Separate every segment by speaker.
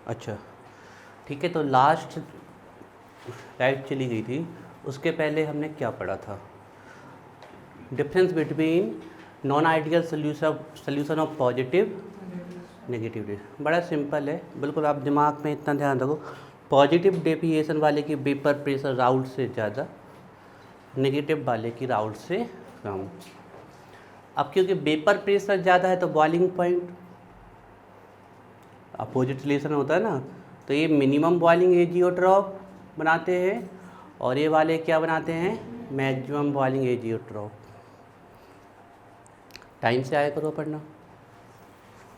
Speaker 1: अच्छा ठीक है, तो लास्ट लाइट चली गई थी, उसके पहले हमने क्या पढ़ा था? Difference between non ideal solution of positive negative. बड़ा सिंपल है, बिल्कुल आप दिमाग में इतना ध्यान रखो, पॉजिटिव डेविएशन वाले की वेपर प्रेशर राउट से ज़्यादा, नेगेटिव वाले की राउट से कम। अब क्योंकि वेपर प्रेशर ज़्यादा है तो बॉइलिंग पॉइंट अपोजिट रिलेशन होता है ना, तो ये मिनिमम बॉइलिंग एजियोट्रॉप बनाते हैं और ये वाले क्या बनाते हैं, मैक्सिमम बॉइलिंग एजियोट्रॉप। टाइम से आया करो पढ़ना।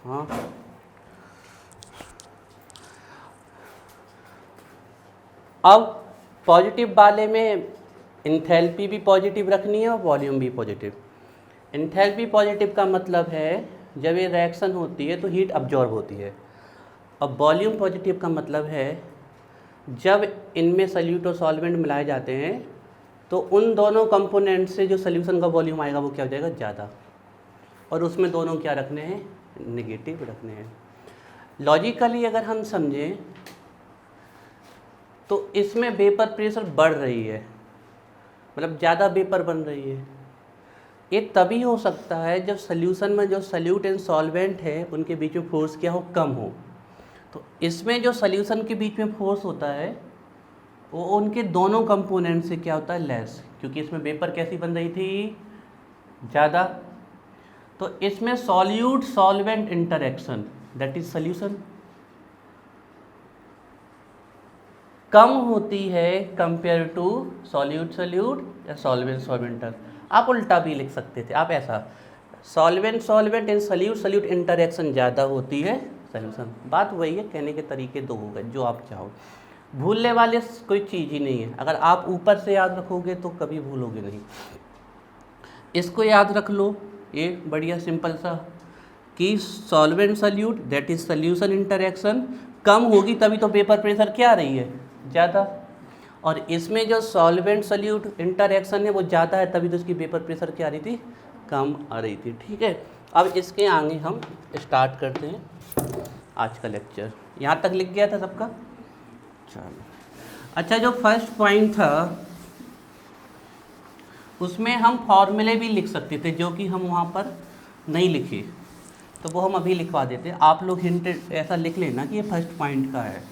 Speaker 1: हाँ अब पॉजिटिव वाले में इंथैल्पी भी पॉजिटिव रखनी है और वॉल्यूम भी पॉजिटिव। इंथैल्पी पॉजिटिव का मतलब है जब ये रिएक्शन होती है तो हीट अब्जॉर्ब होती है, और वॉल्यूम पॉजिटिव का मतलब है जब इनमें सल्यूट और सॉल्वेंट मिलाए जाते हैं तो उन दोनों कंपोनेंट से जो सल्यूशन का वॉल्यूम आएगा वो क्या हो जाएगा, ज़्यादा, और उसमें दोनों क्या रखने हैं, नेगेटिव रखने हैं। लॉजिकली अगर हम समझें तो इसमें वेपर प्रेशर बढ़ रही है, मतलब ज़्यादा वेपर बन रही है। ये तभी हो सकता है जब सल्यूशन में जो सल्यूट एंड सॉल्वेंट है उनके बीच में फोर्स क्या हो, कम हो। तो इसमें जो सल्यूशन के बीच में फोर्स होता है वो उनके दोनों कंपोनेंट से क्या होता है, लेस, क्योंकि इसमें वेपर कैसी बन रही थी, ज़्यादा। तो इसमें solute solvent interaction that is solution कम होती है कंपेयर टू सॉल्यूट सॉल्यूट या सॉल्वेंट सॉल्वेंटर। आप उल्टा भी लिख सकते थे, आप ऐसा solvent solvent and solute solute interaction ज़्यादा होती है सल्यूशन। बात वही है, कहने के तरीके दो हो गए, जो आप चाहो। भूलने वाले कोई चीज़ ही नहीं है, अगर आप ऊपर से याद रखोगे तो कभी भूलोगे नहीं। इसको याद रख लो, ये बढ़िया सिंपल सा, कि solvent solute that is solution interaction कम होगी तभी तो वेपर प्रेशर क्या आ रही है, ज़्यादा, और इसमें जो सॉल्वेंट सल्यूट इंटरेक्शन है वो ज़्यादा है तभी तो इसकी वेपर प्रेशर क्या आ रही थी, कम आ रही थी। ठीक है, अब इसके आगे हम स्टार्ट करते हैं आज का लेक्चर। यहाँ तक लिख गया था सबका? चलो अच्छा, जो फर्स्ट पॉइंट था उसमें हम फॉर्मूले भी लिख सकते थे जो कि हम वहाँ पर नहीं लिखे, तो वो हम अभी लिखवा देते। आप लोग हिंट ऐसा लिख लेना कि ये फर्स्ट पॉइंट का है।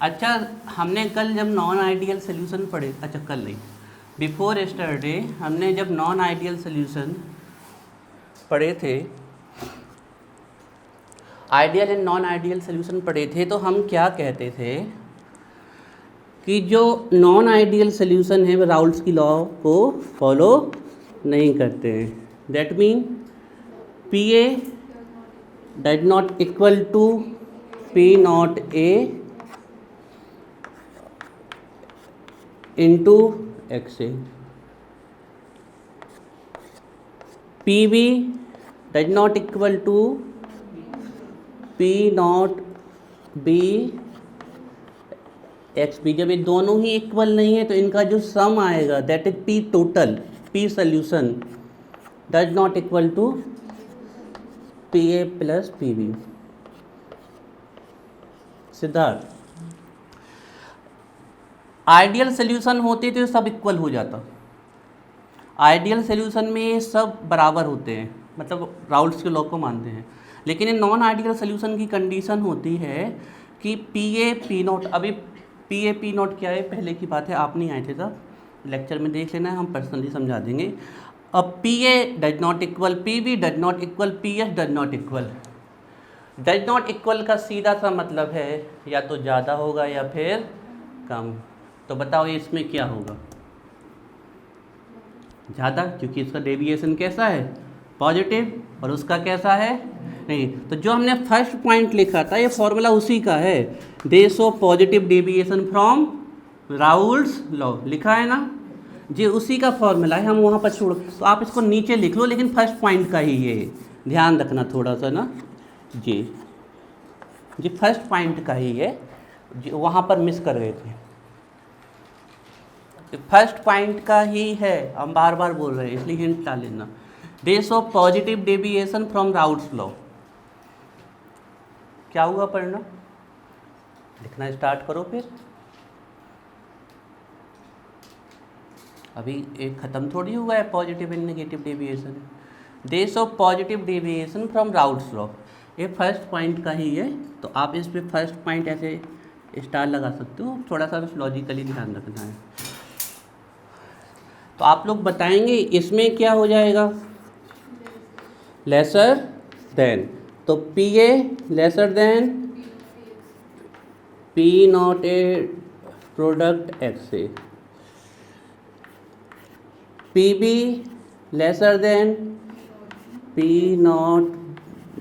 Speaker 1: अच्छा, हमने कल जब नॉन आइडियल सोल्यूशन पढ़े, अच्छा कल नहीं, बिफोर यस्टरडे हमने जब नॉन आइडियल सोल्यूशन पढ़े थे, ideal and non ideal solution पढ़े थे, तो हम क्या कहते थे कि जो नॉन आइडियल सोल्यूशन है वो राउल्स की लॉ को फॉलो नहीं करते हैं। That mean P A does not equal to P naught A into X A, P B does not equal to P naught B X B. जब ये दोनों ही इक्वल नहीं है तो इनका जो सम आएगा that is P total, P solution does not equal to P A plus P B. Siddharth, ideal solution होते तो सब इक्वल हो जाता। आइडियल सोल्यूशन में ये सब बराबर होते हैं, मतलब राउल्स के लॉ को मानते हैं। लेकिन ये नॉन आइडियल सोल्यूशन की कंडीशन होती है कि पी ए पी नॉट, अभी पी ए पी नॉट क्या है पहले की बात है, आप नहीं आए थे तब, लेक्चर में देख लेना है, हम पर्सनली समझा देंगे। अब P A does not equal P B does not equal P S does not equal. Does not equal का सीधा सा मतलब है या तो ज़्यादा होगा या फिर कम। तो बताओ ये इसमें क्या होगा, ज़्यादा, क्योंकि इसका डेविएशन कैसा है, पॉजिटिव, और उसका कैसा है, नहीं। तो जो हमने फर्स्ट पॉइंट लिखा था ये फॉर्मूला उसी का है, दे show positive deviation from Raoult's law, लिखा है ना जी, उसी का फॉर्मूला है, हम वहाँ पर छोड़, तो आप इसको नीचे लिख लो, लेकिन फर्स्ट पॉइंट का ही ये ध्यान रखना थोड़ा सा ना जी, जी फर्स्ट पॉइंट का ही है, जी वहाँ पर मिस कर गए थे, फर्स्ट पॉइंट का ही है, हम बार बार बोल रहे हैं इसलिए हिंट डाल लेना। दे show positive deviation from Raoult's law, क्या हुआ पढ़ना, लिखना स्टार्ट करो फिर। अभी एक ख़त्म थोड़ी हुआ है positive and negative deviation. They show positive deviation from routes law, ये फर्स्ट पॉइंट का ही है, तो आप इस पे फर्स्ट पॉइंट ऐसे स्टार लगा सकते हो, थोड़ा सा बस लॉजिकली ध्यान रखना है। तो आप लोग बताएंगे इसमें क्या हो जाएगा, लेसर देन, तो P A lesser than P naught A product X A, P B lesser than P naught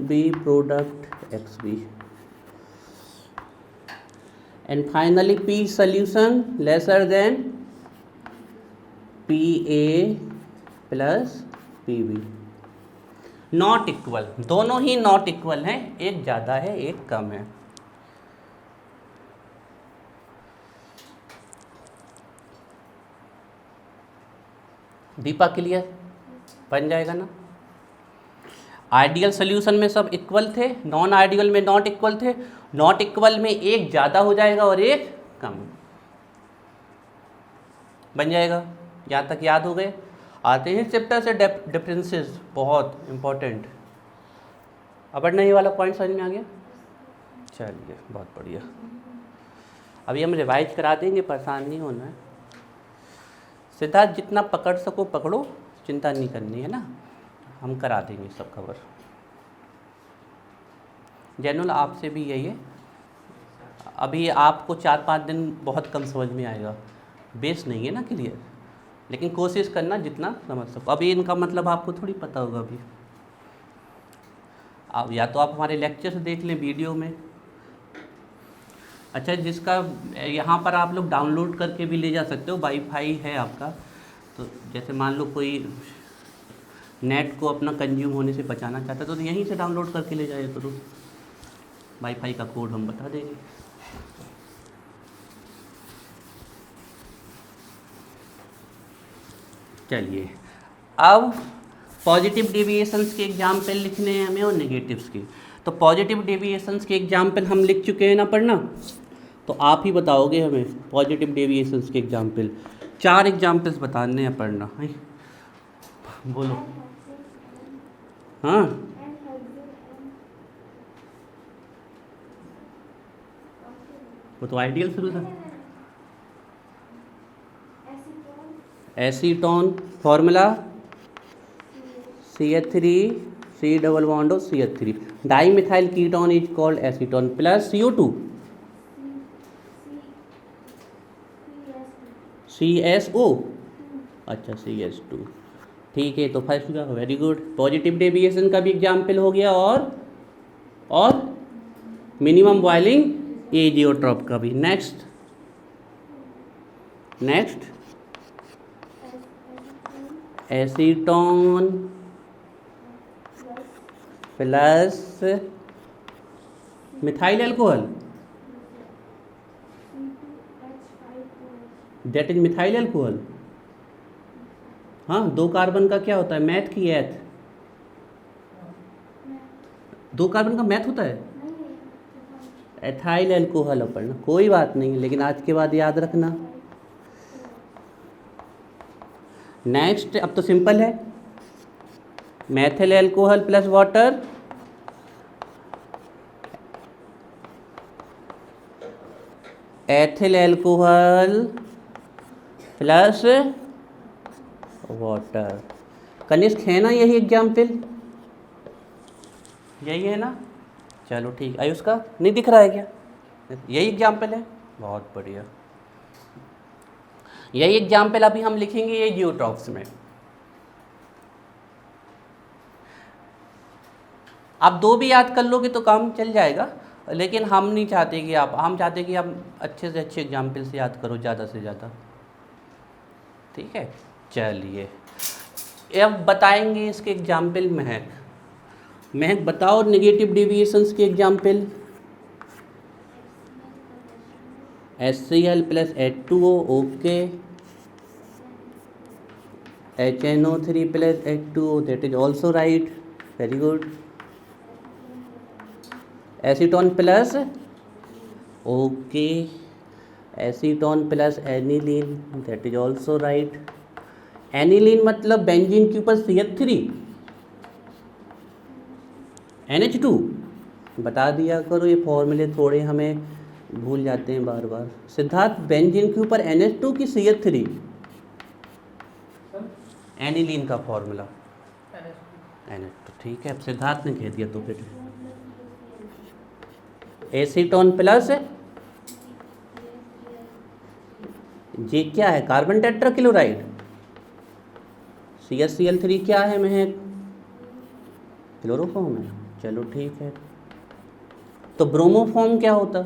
Speaker 1: B product X B, and finally P solution lesser than PA plus PB। Not equal, दोनों ही not equal हैं, एक ज़्यादा है एक कम है। Deepa clear बन जाएगा ना। आइडियल सोल्यूशन में सब इक्वल थे, नॉन आइडियल में नॉट इक्वल थे, नॉट इक्वल में एक ज़्यादा हो जाएगा और एक कम बन जाएगा। यहाँ तक याद हो गए। आते हैं चैप्टर से डिफरेंसेस, बहुत इम्पोर्टेंट। अब नहीं वाला पॉइंट समझ में आ गया, चलिए बहुत बढ़िया। अभी हम रिवाइज करा देंगे, परेशान नहीं होना है। सिद्धार्थ जितना पकड़ सको पकड़ो, चिंता नहीं करनी है ना, हम करा देंगे सब कवर। जैनुल आपसे भी यही है, अभी आपको 4-5 दिन बहुत कम समझ में आएगा, बेस नहीं है ना क्लियर, लेकिन कोशिश करना जितना समझ सको। अभी इनका मतलब आपको थोड़ी पता होगा अभी, अब या तो आप हमारे लेक्चर से देख लें वीडियो में। अच्छा, जिसका यहाँ पर आप लोग डाउनलोड करके भी ले जा सकते हो, वाईफाई है आपका, तो जैसे मान लो कोई नेट को अपना कंज्यूम होने से बचाना चाहता है तो यहीं से डाउनलोड करके ले जाए करो, वाईफाई का कोड हम बता देंगे। चलिए, अब पॉजिटिव डेविएशंस के एग्जाम्पल लिखने हैं हमें और नेगेटिव्स के। तो पॉजिटिव डेविएशंस के एग्जाम्पल हम लिख चुके हैं ना पढ़ना, तो आप ही बताओगे हमें पॉजिटिव डेविएशंस के एग्जाम्पल। 4 एग्जाम्पल्स बताने हैं पढ़ना है, बोलो। हाँ, वो तो आइडियल शुरू था। Acetone formula CH3 C double bond CH3, di methyl ketone is called acetone plus CO2 CSO, अच्छा CH2, ठीक है। तो फर्स्ट का वेरी गुड, पॉजिटिव डेविएशन का भी एग्जाम्पल हो गया, और मिनिमम बॉइलिंग एजियोट्रॉप का भी। Next acetone plus methyl alcohol, that is methyl alcohol. हाँ, 2 कार्बन का क्या होता है, मैथ की एथ, 2 कार्बन का मैथ होता है एथाइल अल्कोहल अपन, कोई बात नहीं, लेकिन आज के बाद याद रखना। नेक्स्ट, अब तो सिंपल है, methyl alcohol plus water, ethyl alcohol plus water. Kanishk है ना यही एग्जाम्पल, यही है ना, चलो ठीक। आयुष का नहीं दिख रहा है क्या, यही एग्जाम्पल है, बहुत बढ़िया। यही एग्जाम्पल अभी हम लिखेंगे ये जियोट्रॉप्स में। आप 2 भी याद कर लोगे तो काम चल जाएगा, लेकिन हम नहीं चाहते कि हम चाहते कि आप अच्छे से अच्छे एग्जाम्पल से याद करो, ज़्यादा से ज़्यादा, ठीक है। चलिए, अब बताएंगे इसके एग्जाम्पल। महक बताओ नेगेटिव डेविएशंस के example. HCl plus H2O, okay. HNO3 plus H2O, that is also right, very good. Acetone plus okay, acetone plus aniline, that is also right. Aniline मतलब बेंजीन के ऊपर CH3 NH2, बता दिया करो, ये फॉर्मूले थोड़े हमें भूल जाते हैं बार बार। सिद्धार्थ, बेंजीन के ऊपर NH2 की CH3? एनिलीन का फॉर्मूला NH2, ठीक है, अब सिद्धार्थ ने कह दिया तो फिर एसीटोन प्लस ये क्या है, कार्बन टेट्राक्लोराइड। CHCl3 क्या है महक? क्लोरोफॉर्म है, चलो ठीक है। तो ब्रोमोफॉर्म क्या होता?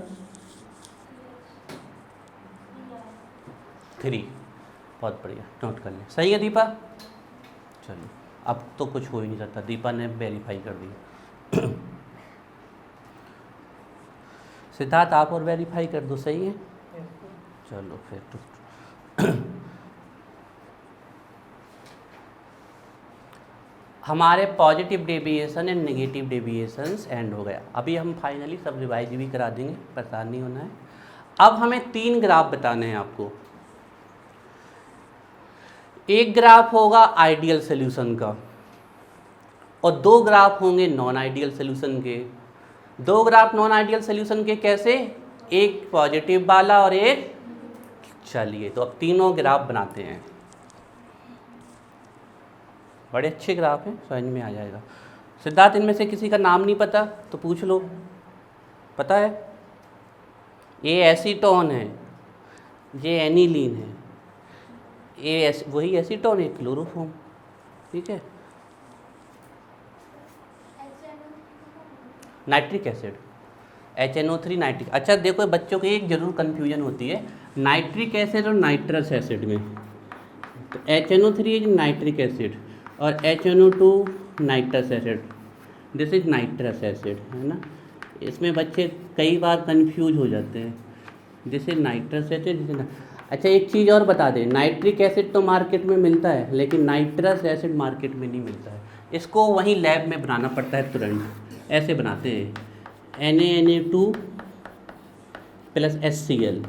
Speaker 1: 3, बहुत बढ़िया, नोट कर लें। सही है दीपा? चलो, अब तो कुछ हो ही नहीं सकता, दीपा ने वेरीफाई कर दिया। सिद्धार्थ आप और वेरीफाई कर दो, सही है? चलो फिर तो हमारे positive deviation and negative deviations and हो गया। अभी हम फाइनली सब रिवाइज भी करा देंगे, परेशान नहीं होना है। अब हमें 3 ग्राफ बताने हैं आपको। एक ग्राफ होगा आइडियल सॉल्यूशन का और 2 ग्राफ होंगे नॉन आइडियल सॉल्यूशन के। 2 ग्राफ नॉन आइडियल सॉल्यूशन के कैसे? एक पॉजिटिव वाला और एक, चलिए तो अब तीनों ग्राफ बनाते हैं। बड़े अच्छे ग्राफ हैं, समझ में आ जाएगा। सिद्धार्थ, इनमें से किसी का नाम नहीं पता तो पूछ लो, पता है? ये एसीटोन है, ये एनिलीन है, ये वही एसीटोन है, क्लोरोफॉर्म, ठीक है। Nitric acid, HNO3 nitric. अच्छा देखो बच्चों को एक जरूर कन्फ्यूजन होती है नाइट्रिक एसिड और नाइट्रस एसिड में। तो HNO3 इज नाइट्रिक एसिड और HNO2 nitrous acid, this is nitrous acid, है ना। इसमें बच्चे कई बार कंफ्यूज हो जाते हैं, दिस इज नाइट्रस एसिड। अच्छा एक चीज़ और बता दें, नाइट्रिक एसिड तो मार्केट में मिलता है लेकिन नाइट्रस एसिड मार्केट में नहीं मिलता है, इसको वहीं लैब में बनाना पड़ता है तुरंत। ऐसे बनाते हैं Na2 प्लस HCl,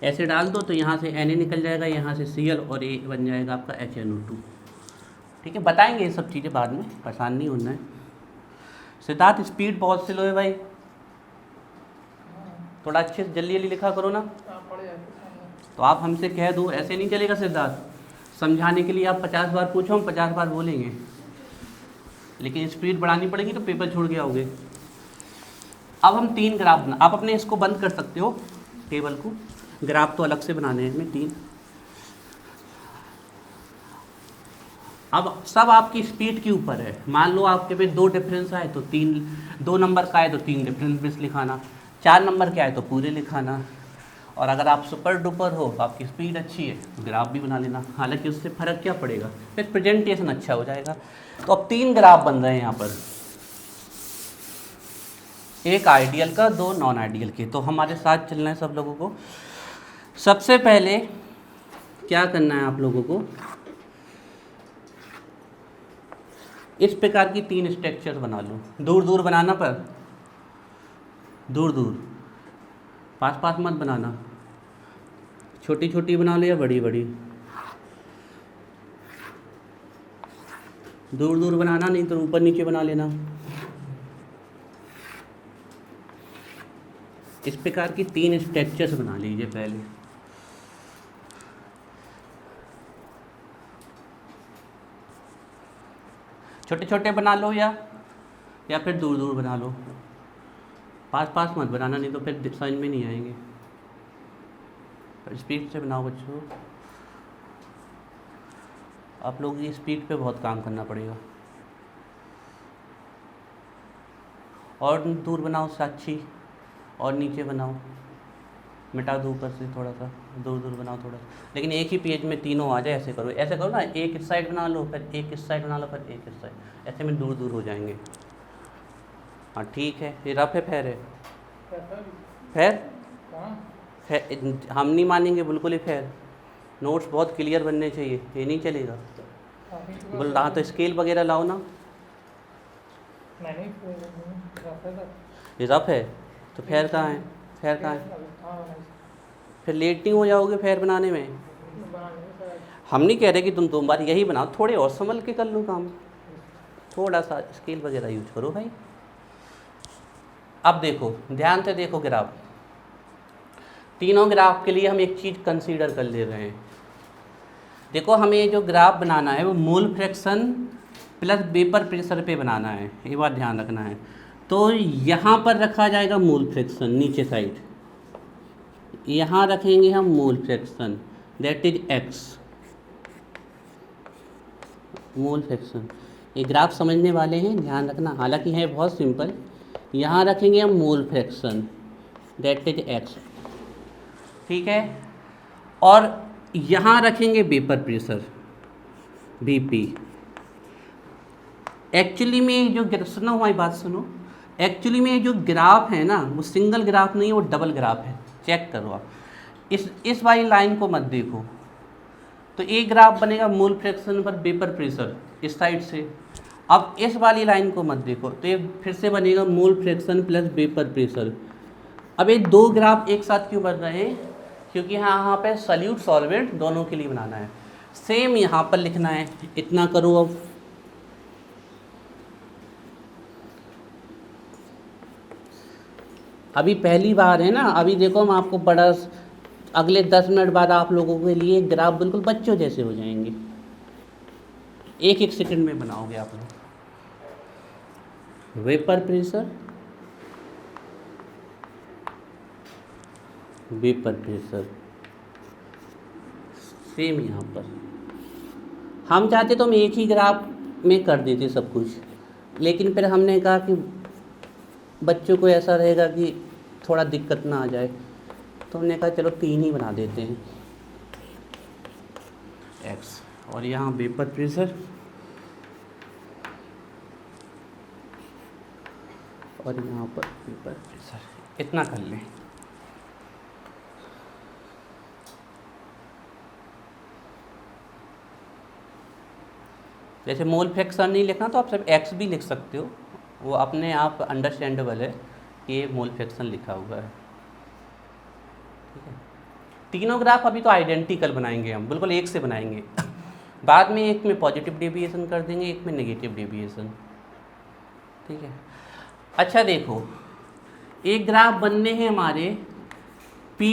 Speaker 1: ऐसे डाल दो तो यहाँ से Na निकल जाएगा, यहाँ से Cl और ये बन जाएगा आपका HNO2, ठीक है। बताएंगे ये सब चीज़ें बाद में, परेशान नहीं होना है। सिद्धार्थ स्पीड बहुत स्लो है भाई, थोड़ा अच्छे से जल्दी जल्दी लिखा करो ना। तो आप हमसे कह दो, ऐसे नहीं चलेगा सिद्धार्थ। समझाने के लिए आप 50 बार पूछो, हम 50 बार बोलेंगे, लेकिन स्पीड बढ़ानी पड़ेगी तो पेपर छोड़ के आओगे। अब हम 3 ग्राफ बना, आप अपने इसको बंद कर सकते हो टेबल को, ग्राफ तो अलग से बनाने हैं हमें 3। अब सब आपकी स्पीड के ऊपर है। मान लो आपके पे 2 डिफरेंस आए तो 2 नंबर का आए तो 3 डिफरेंस लिखाना, 4 नंबर के आए तो पूरे लिखाना, और अगर आप सुपर डुपर हो, आपकी स्पीड अच्छी है तो ग्राफ भी बना लेना। हालांकि उससे फ़र्क क्या पड़ेगा, फिर प्रेजेंटेशन अच्छा हो जाएगा। तो अब 3 ग्राफ बन रहे हैं यहाँ पर, एक आइडियल का, 2 नॉन आइडियल के। तो हमारे साथ चलना है सब लोगों को। सबसे पहले क्या करना है आप लोगों को, इस प्रकार की 3 स्ट्रक्चर बना लो। दूर दूर बनाना, पर दूर दूर, पास पास मत बनाना। छोटी छोटी बना लो या बड़ी बड़ी, दूर दूर बनाना, नहीं तो ऊपर नीचे बना लेना। इस प्रकार की 3 स्ट्रक्चर्स बना लीजिए पहले। छोटे छोटे बना लो या फिर दूर दूर बना लो, पास पास मत बनाना, नहीं तो फिर समझ में नहीं आएंगे। स्पीड से बनाओ बच्चों, आप लोगों की स्पीड पे बहुत काम करना पड़ेगा। और दूर बनाओ साक्षी, और नीचे बनाओ, मिटा दो ऊपर से थोड़ा सा, दूर दूर बनाओ थोड़ा सा, लेकिन एक ही पेज में तीनों आ जाए। ऐसे करो ना, एक इस साइड बना लो, फिर एक इस साइड बना लो, फिर एक इस साइड, ऐसे में दूर दूर हो जाएंगे। हाँ ठीक है, ये रफ है, फेर है, फेर हम नहीं मानेंगे बिल्कुल ही फेर। नोट्स बहुत क्लियर बनने चाहिए, ये नहीं चलेगा। बोल रहा तो स्केल वगैरह लाओ ना। ये रफ है तो फेयर कहाँ है, फेयर कहाँ है? फिर लेट नहीं हो जाओगे फेयर बनाने में? हम नहीं कह रहे कि तुम 2 बार यही बनाओ, थोड़े और संभल के कर लो काम, थोड़ा सा स्केल वगैरह यूज करो भाई। अब देखो, ध्यान से देखो ग्राफ, तीनों ग्राफ के लिए हम एक चीज़ कंसीडर कर ले रहे हैं। देखो हमें ये जो ग्राफ बनाना है वो mole fraction plus vapour pressure पे बनाना है, ये बात ध्यान रखना है। तो यहाँ पर रखा जाएगा मोल फ्रैक्शन, नीचे साइड यहाँ रखेंगे हम mole fraction, that is x, mole fraction. ये ग्राफ समझने वाले हैं, ध्यान रखना, हालांकि है बहुत सिंपल। यहाँ रखेंगे हम mole fraction, that is x, ठीक है। और यहाँ रखेंगे वेपर प्रेशर, Vp। एक्चुअली में जो, सुनो हमारी बात सुनो, एक्चुअली में जो ग्राफ है ना वो सिंगल ग्राफ नहीं है, वो डबल ग्राफ है, चेक करो आप। इस वाली लाइन को मत देखो, तो एक ग्राफ बनेगा मोल फ्रैक्शन पर वेपर प्रेशर इस साइड से। अब इस वाली लाइन को मत देखो, तो ये फिर से बनेगा mole fraction plus vapour pressure. अब ये 2 ग्राफ एक साथ क्यों बन रहे हैं? क्योंकि यहाँ पे सॉल्यूट सॉल्वेंट दोनों के लिए बनाना है। सेम यहाँ पर लिखना है, इतना करो। अब अभी पहली बार है ना, अभी देखो हम आपको बड़ा, अगले 10 मिनट बाद आप लोगों के लिए ग्राफ बिल्कुल बच्चों जैसे हो जाएंगे, 1-1 सेकंड में बनाओगे आप लोग। Vapour pressure, vapour pressure same यहाँ पर। हम चाहते तो हम एक ही ग्राफ में कर देते सब कुछ, लेकिन फिर हमने कहा कि बच्चों को ऐसा रहेगा कि थोड़ा दिक्कत ना आ जाए, तो हमने कहा चलो 3 ही बना देते हैं, एक्स और यहाँ वेपर प्रेशर और यहाँ पर वेपर प्रेशर, इतना कर लें। जैसे मोल फ्रैक्शन नहीं लिखना तो आप सिर्फ एक्स भी लिख सकते हो, वो अपने आप अंडरस्टैंडेबल है कि ये मोल फ्रैक्शन लिखा हुआ है, ठीक है। तीनों ग्राफ अभी तो आइडेंटिकल बनाएंगे हम, बिल्कुल एक से बनाएंगे। बाद में एक में पॉजिटिव डेविएशन कर देंगे, एक में नेगेटिव डेविएशन, ठीक है। अच्छा देखो, एक ग्राफ बनने हैं हमारे P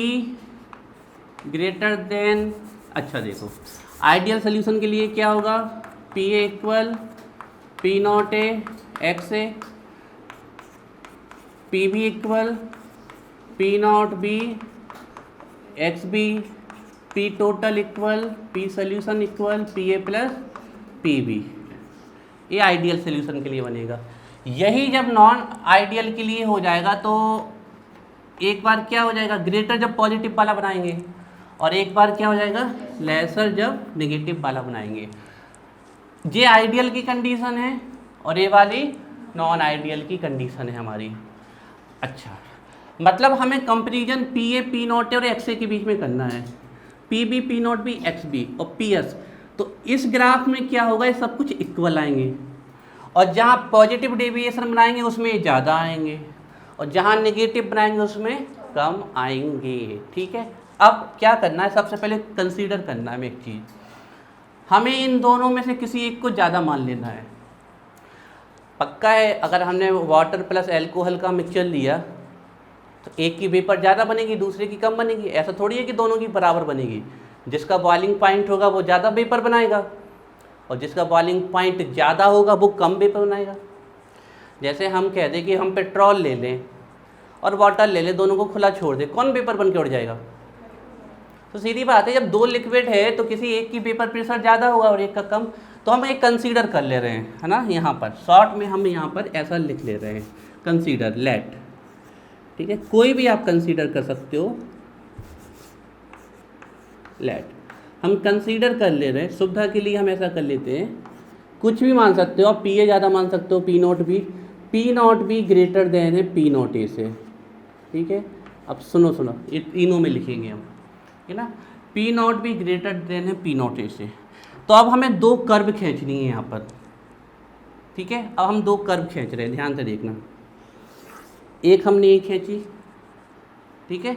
Speaker 1: ग्रेटर देन, अच्छा देखो आइडियल सोल्यूशन के लिए क्या होगा, P equal P naught A X A, P B equal P naught B X B, P total equal P solution equal P A plus P B. ये ideal solution के लिए बनेगा। यही जब नॉन आइडियल के लिए हो जाएगा तो एक बार क्या हो जाएगा, ग्रेटर जब पॉजिटिव वाला बनाएंगे, और एक बार क्या हो जाएगा, लेसर जब नेगेटिव वाला बनाएंगे। ये आइडियल की कंडीशन है और ये वाली नॉन आइडियल की कंडीशन है हमारी। अच्छा, मतलब हमें comparison P A P naught A और एक्स ए के बीच में करना है, P B P naught B X B और पी एस। तो इस ग्राफ में क्या होगा, ये सब कुछ इक्वल आएंगे, और जहाँ पॉजिटिव डेविएशन बनाएंगे उसमें ज़्यादा आएंगे, और जहाँ नेगेटिव बनाएंगे उसमें कम आएंगे, ठीक है। अब क्या करना है, सबसे पहले कंसीडर करना है एक चीज़, हमें इन दोनों में से किसी एक को ज़्यादा मान लेना है। पक्का है, अगर हमने वाटर प्लस एल्कोहल का मिक्सचर लिया तो एक की वेपर ज़्यादा बनेगी, दूसरे की कम बनेगी। ऐसा थोड़ी है कि दोनों की बराबर बनेगी। जिसका बॉइलिंग पॉइंट होगा वो ज़्यादा वेपर बनाएगा, और जिसका बॉइलिंग पॉइंट ज़्यादा होगा वो कम वेपर बनाएगा। जैसे हम कह दें कि हम पेट्रोल ले लें और वाटर ले लें, दोनों को खुला छोड़ दें, कौन वेपर बन के उड़ जाएगा? तो सीधी बात है, जब 2 लिक्विड है तो किसी एक की वेपर प्रेशर ज़्यादा होगा और एक का कम। तो हम एक कंसीडर कर ले रहे हैं, है ना, यहाँ पर शॉर्ट में हम यहाँ पर ऐसा लिख ले रहे हैं, कंसीडर लेट, ठीक है। कोई भी आप कंसीडर कर सकते हो, लेट हम कंसीडर कर ले रहे हैं, सुविधा के लिए हम ऐसा कर लेते हैं, कुछ भी मान सकते हो आप, पी ए ज़्यादा मान सकते हो, P naught B greater then है पी नॉट ए से, ठीक है। अब सुनो तीनों में लिखेंगे हम, है ना, P naught B greater then है पी नॉट ए से। तो अब हमें 2 कर्व खींचनी है यहाँ पर, ठीक है। अब हम 2 कर्व खींच रहे हैं, ध्यान से देखना। एक हमने एक खींची, ठीक है,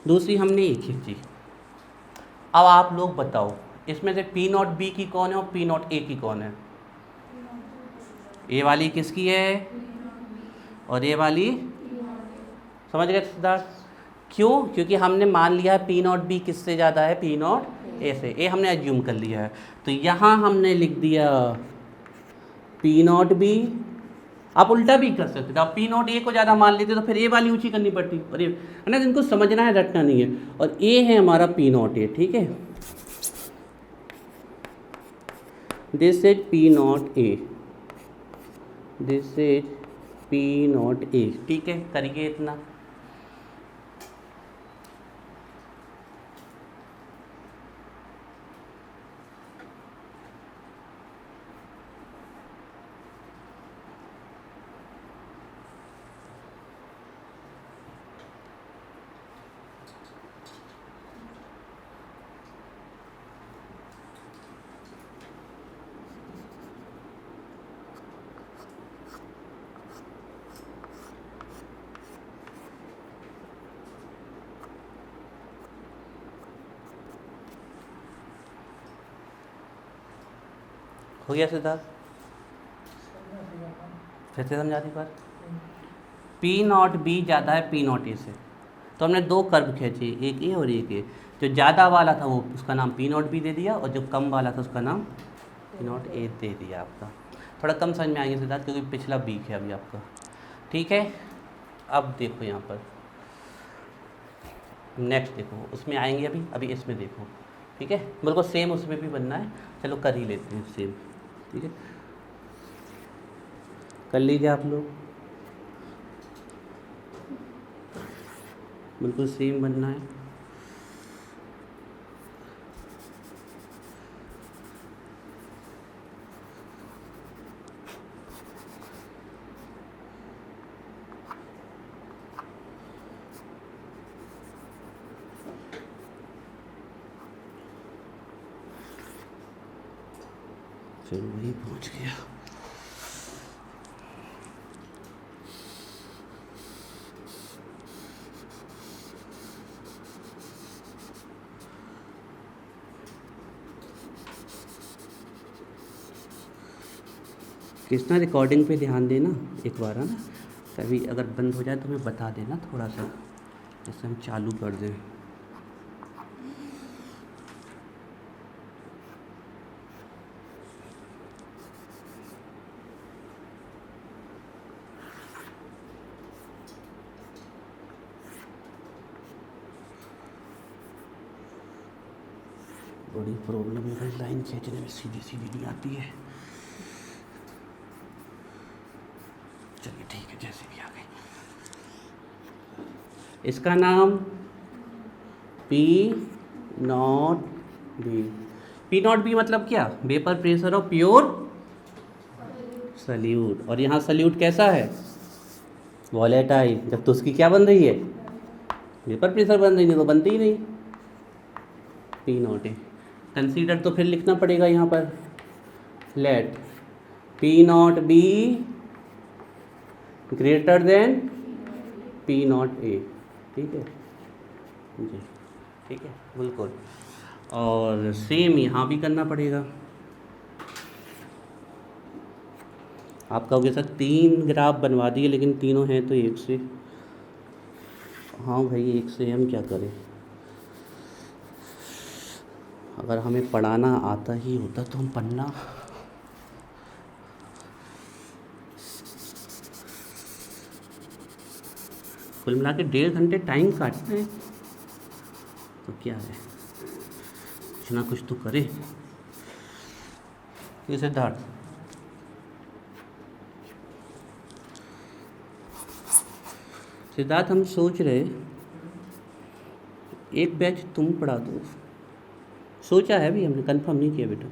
Speaker 1: दूसरी हमने एक खींची। अब आप लोग बताओ इसमें से पी नॉट बी की कौन है और पी नॉट ए की कौन है? ए वाली किसकी है और ए वाली? समझ गए सिद्धार्थ? क्यों? क्योंकि हमने मान लिया है पी नॉट बी किससे ज़्यादा है? पी नॉट ए से। ए हमने एज्यूम कर लिया है, तो यहाँ हमने लिख दिया पी नॉट बी। आप उल्टा भी कर सकते थे, आप पी नॉट ए को ज़्यादा मान लेते तो फिर ए वाली ऊँची करनी पड़ती। और ये है ना, इनको समझना है, रटना नहीं है। और ए है हमारा पी नॉट ए, ठीक है, this is P naught A, this is P naught A, ठीक है, करिए इतना। हो गया सिद्धार्थ? फिर से समझा दी बात। पी नॉट बी ज़्यादा है पी नॉट ए से, तो हमने दो कर्व खींचे, एक ए और एक ए। जो ज़्यादा वाला था वो उसका नाम पी नॉट बी दे दिया, और जो कम वाला था उसका नाम पी नॉट ए दे दिया आपका। थोड़ा कम समझ में आएंगे सिद्धार्थ, क्योंकि पिछला वीक है अभी आपका, ठीक है। अब देखो यहाँ पर नेक्स्ट देखो, उसमें आएंगे अभी इसमें देखो, ठीक है, बिल्कुल सेम उसमें भी बनना है। चलो कर ही लेते हैं सेम, ठीक है, कर लीजिए आप लोग, बिल्कुल सेम बनना है। चलो वही पहुंच गया। कृष्णा रिकॉर्डिंग पे ध्यान देना एक बार, है ना, कभी अगर बंद हो जाए तो हमें बता देना थोड़ा सा, जैसे हम चालू कर दें। बड़ी प्रॉब्लम है भाई, लाइन खींचने में सीधी सीधी नहीं आती है। चलिए ठीक है, जैसे भी आ गई। इसका नाम P naught B. P naught B मतलब क्या? Vapour pressure of pure solute. और यहाँ सल्यूट कैसा है? वॉलेटाइल। जब तो उसकी क्या बन रही है? वेपर प्रेशर बन रही, नहीं तो बनती ही नहीं। पी नॉट ए कंसीडर, तो फिर लिखना पड़ेगा यहाँ पर, let P naught B greater than P naught A, ठीक है जी, ठीक है, बिल्कुल। और सेम यहाँ भी करना पड़ेगा। आप कहोगे सर 3 ग्राफ बनवा दिए, लेकिन तीनों हैं तो एक से। हाँ भाई, एक से हम क्या करें, अगर हमें पढ़ाना आता ही होता तो हम पढ़ना। कुल मिला के 1.5 घंटे टाइम काटना है, तो क्या है, कुछ ना कुछ तो करे। ये सिद्धार्थ, हम सोच रहे एक बैच तुम पढ़ा दो। सोचा है भी, हमने कंफर्म नहीं किया बेटा।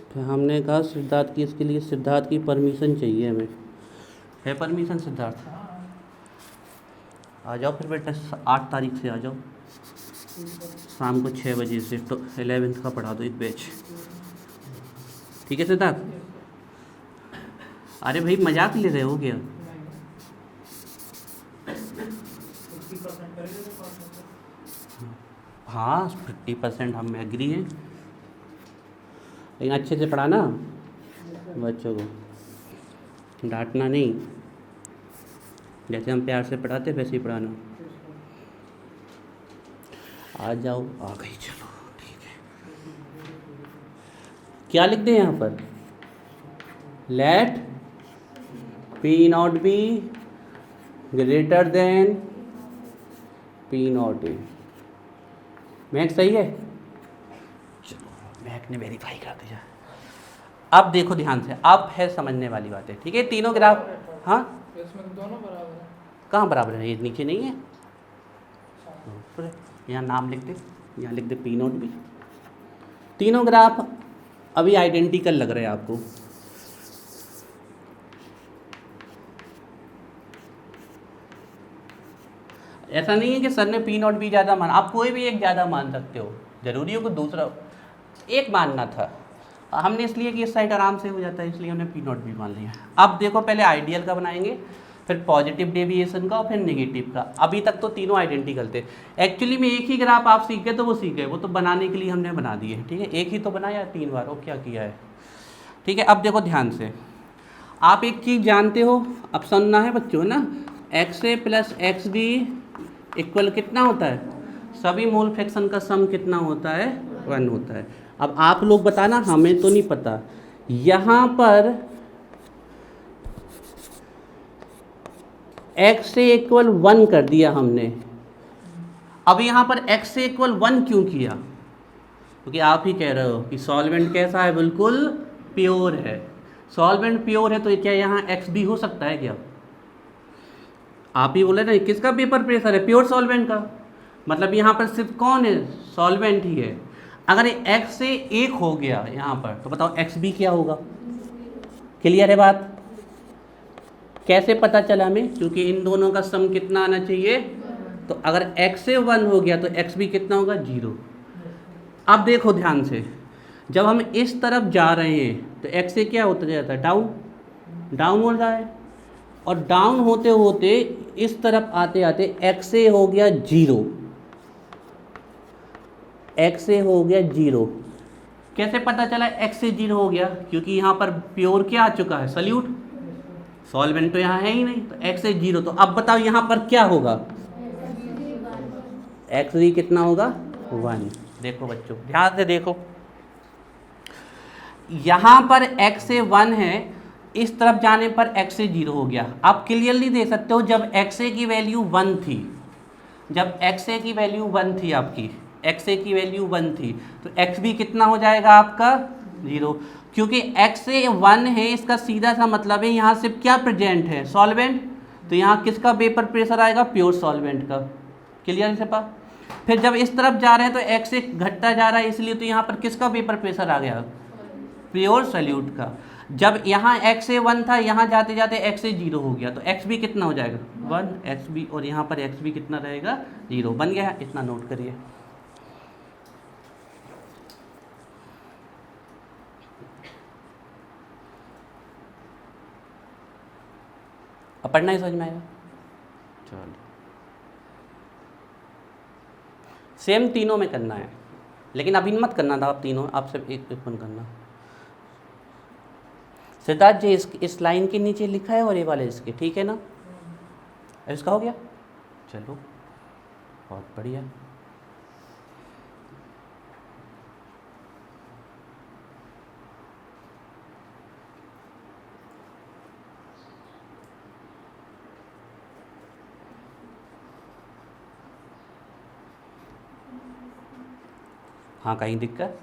Speaker 1: फिर हमने कहा सिद्धार्थ की, इसके लिए सिद्धार्थ की परमिशन चाहिए हमें। है परमिशन सिद्धार्थ? आ जाओ फिर बेटा, 8 तारीख से आ जाओ। शाम को 6 बजे से, तो 11th का पढ़ा दो एक बैच। ठीक है सिद्धार्थ? अरे भाई मजाक ले रहे हो क्या? हाँ 50% हम एग्री हैं, लेकिन अच्छे से पढ़ाना बच्चों को, डांटना नहीं, जैसे हम प्यार से पढ़ाते वैसे ही पढ़ाना। आ जाओ, आ गई, चलो ठीक है। क्या लिख दें यहाँ पर? Let P naught B greater than P naught A. मैक सही है? चलो मैक ने वेरीफाई कर दिया। अब देखो ध्यान से, अब है समझने वाली बात है। ठीक है, तीनों ग्राफ, हाँ
Speaker 2: इसमें तो दोनों बराबर है।
Speaker 1: कहाँ बराबर है? ये नीचे नहीं है, यहाँ नाम लिख दे, यहाँ लिख दे पी नॉट बी। तीनों ग्राफ अभी आइडेंटिकल लग रहे हैं आपको। ऐसा नहीं है कि सर ने पी नॉट बी ज़्यादा माना, आप कोई भी एक ज़्यादा मान सकते हो, जरूरी हो कि दूसरा एक मानना था। हमने इसलिए कि इस साइड आराम से हो जाता है, इसलिए हमने पी नॉट बी मान लिया। अब देखो, पहले आइडियल का बनाएंगे, फिर पॉजिटिव डेविएशन का और फिर नेगेटिव का। अभी तक तो तीनों आइडेंटिकल थे। एक्चुअली में एक ही ग्राफ आप सीख गए तो वो सीख गए, वो तो बनाने के लिए हमने बना दिए। ठीक है, एक ही तो बनाया 3 बार, वो क्या किया है। ठीक है, अब देखो ध्यान से, आप एक चीज़ जानते हो, अब सुनना है बच्चों ना, एक्स ए प्लस एक्स बी इक्वल कितना होता है? सभी मोल फ्रैक्शन का सम कितना होता है? 1 होता है। अब आप लोग बताना, हमें तो नहीं पता। यहाँ पर x से इक्वल 1 कर दिया हमने। अब यहाँ पर x से इक्वल 1 क्यों किया? क्योंकि आप ही कह रहे हो कि सॉल्वेंट कैसा है? बिल्कुल प्योर है। सॉल्वेंट प्योर है तो क्या यहाँ x भी हो सकता है क्या? आप ही बोले ना, किसका पेपर प्रेशर है? प्योर सॉल्वेंट का। मतलब यहाँ पर सिर्फ कौन है? सॉल्वेंट ही है। अगर x से 1 हो गया यहाँ पर, तो बताओ x भी क्या होगा? क्लियर है बात? कैसे पता चला हमें? क्योंकि इन दोनों का सम कितना आना चाहिए। तो अगर x से 1 हो गया तो x भी कितना होगा? 0। अब देखो ध्यान से, जब हम इस तरफ जा रहे हैं तो x से क्या होता जाता है? डाउन, डाउन हो रहा है। और डाउन होते होते इस तरफ आते आते x से हो गया 0, x से हो गया 0। कैसे पता चला x से 0 हो गया? क्योंकि यहाँ पर प्योर क्या आ चुका है? सल्यूट। सॉल्वेंट तो यहाँ है ही नहीं, तो x से 0। तो अब बताओ यहाँ पर क्या होगा? x भी कितना होगा? 1। देखो बच्चों ध्यान से देखो, यहाँ पर x से 1 है, इस तरफ जाने पर x से 0 हो गया। आप क्लियरली देख सकते हो, जब x की वैल्यू 1 थी, जब x की वैल्यू 1 थी आपकी, x की वैल्यू 1 थी, तो x भी कितना हो जाएगा आपका? 0। क्योंकि x से 1 है, इसका सीधा सा मतलब है यहाँ सिर्फ क्या प्रेजेंट है? सॉल्वेंट। तो यहाँ किसका वेपर प्रेशर आएगा? प्योर सॉल्वेंट का। क्लियर है पा? फिर जब इस तरफ जा रहे हैं तो x से घटता जा रहा है, इसलिए तो यहाँ पर किसका वेपर प्रेशर आ गया? प्योर सॉल्यूट का। जब यहाँ x से 1 था, यहाँ जाते जाते x से 0 हो गया, तो x भी कितना हो जाएगा? 1, x भी, और यहाँ पर x भी कितना रहेगा? 0। बन गया, इतना नोट करिए। अब पढ़ना ही समझ में आएगा। चलो, सेम तीनों में करना है, लेकिन अभी मत करना था आप तीनों, आप सिर्फ एक पेपर करना। सिद्धार्थ जी इस लाइन के नीचे लिखा है और ये वाले इसके, ठीक है ना? इसका हो गया, चलो बहुत बढ़िया। हाँ कहीं दिक्कत?